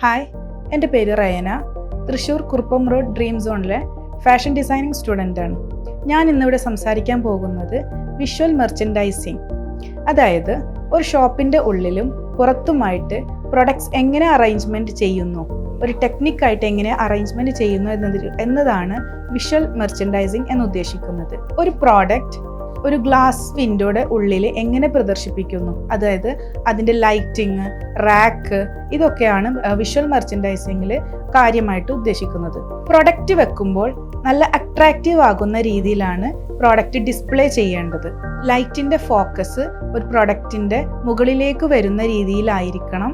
Hi, എൻ്റെ പേര് Rayana. Thrissur Kuruppam road dream സോണിലെ ഫാഷൻ ഡിസൈനിങ് സ്റ്റുഡൻ്റാണ്. ഞാൻ ഇന്നിവിടെ സംസാരിക്കാൻ പോകുന്നത് വിഷ്വൽ മെർച്ചൻഡൈസിങ്, അതായത് ഒരു ഷോപ്പിൻ്റെ ഉള്ളിലും പുറത്തുമായിട്ട് പ്രൊഡക്ട്സ് എങ്ങനെ അറേഞ്ച്മെൻറ്റ് ചെയ്യുന്നു, ഒരു ടെക്നിക്കായിട്ട് എങ്ങനെ അറേഞ്ച്മെൻറ്റ് ചെയ്യുന്നു എന്നതാണ് വിഷ്വൽ മെർച്ചൻഡൈസിങ് എന്ന് ഉദ്ദേശിക്കുന്നത്. ഒരു പ്രോഡക്റ്റ് ഒരു ഗ്ലാസ് വിൻഡോയുടെ ഉള്ളിൽ എങ്ങനെ പ്രദർശിപ്പിക്കുന്നു, അതായത് അതിൻ്റെ ലൈറ്റിങ്, റാക്ക്, ഇതൊക്കെയാണ് വിഷ്വൽ മെർച്ചൻഡൈസിങ്ങിൽ കാര്യമായിട്ട് ഉദ്ദേശിക്കുന്നത്. പ്രൊഡക്റ്റ് വെക്കുമ്പോൾ നല്ല അട്രാക്റ്റീവ് ആകുന്ന രീതിയിലാണ് പ്രോഡക്റ്റ് ഡിസ്പ്ലേ ചെയ്യേണ്ടത്. ലൈറ്റിൻ്റെ ഫോക്കസ് ഒരു പ്രൊഡക്റ്റിൻ്റെ മുകളിലേക്ക് വരുന്ന രീതിയിലായിരിക്കണം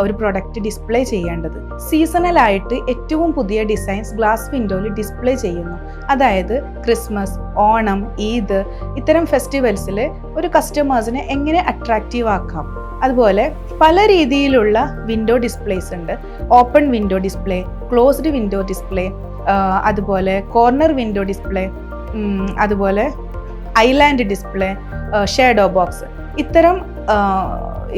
ഒരു പ്രൊഡക്റ്റ് ഡിസ്പ്ലേ ചെയ്യേണ്ടത്. സീസണലായിട്ട് ഏറ്റവും പുതിയ ഡിസൈൻസ് ഗ്ലാസ് വിൻഡോയിൽ ഡിസ്പ്ലേ ചെയ്യുന്നു. അതായത് ക്രിസ്മസ്, ഓണം, ഈദ് ഇത്തരം ഫെസ്റ്റിവൽസിൽ ഒരു കസ്റ്റമേഴ്സിനെ എങ്ങനെ അട്രാക്റ്റീവ് ആക്കാം. അതുപോലെ പല രീതിയിലുള്ള വിൻഡോ ഡിസ്പ്ലേസ് ഉണ്ട്. Open window display, closed window display, അതുപോലെ കോർണർ വിൻഡോ ഡിസ്പ്ലേ, അതുപോലെ ഐലാൻഡ് ഡിസ്പ്ലേ, ഷാഡോ ബോക്സ്.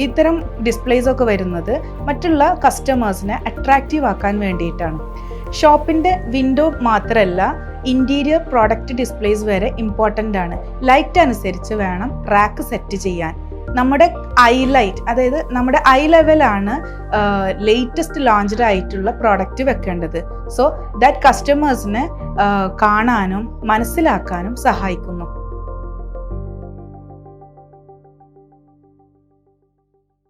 ഇത്തരം ഡിസ്പ്ലേസ് ഒക്കെ വരുന്നത് മറ്റുള്ള കസ്റ്റമേഴ്സിനെ അട്രാക്റ്റീവ് ആക്കാൻ വേണ്ടിയിട്ടാണ്. ഷോപ്പിൻ്റെ വിൻഡോ മാത്രമല്ല, ഇൻറ്റീരിയർ പ്രോഡക്റ്റ് ഡിസ്പ്ലേസ് വരെ ഇമ്പോർട്ടൻ്റ് ആണ്. ലൈറ്റ് അനുസരിച്ച് വേണം റാക്ക് സെറ്റ് ചെയ്യാൻ. നമ്മുടെ ലൈറ്റ്, അതായത് നമ്മുടെ ലെവലാണ് ലേറ്റസ്റ്റ് ലോഞ്ച്ഡ് ആയിട്ടുള്ള പ്രോഡക്റ്റ് വെക്കേണ്ടത്. സോ ദാറ്റ് കസ്റ്റമേഴ്സിനെ കാണാനും മനസ്സിലാക്കാനും സഹായിക്കുന്നു.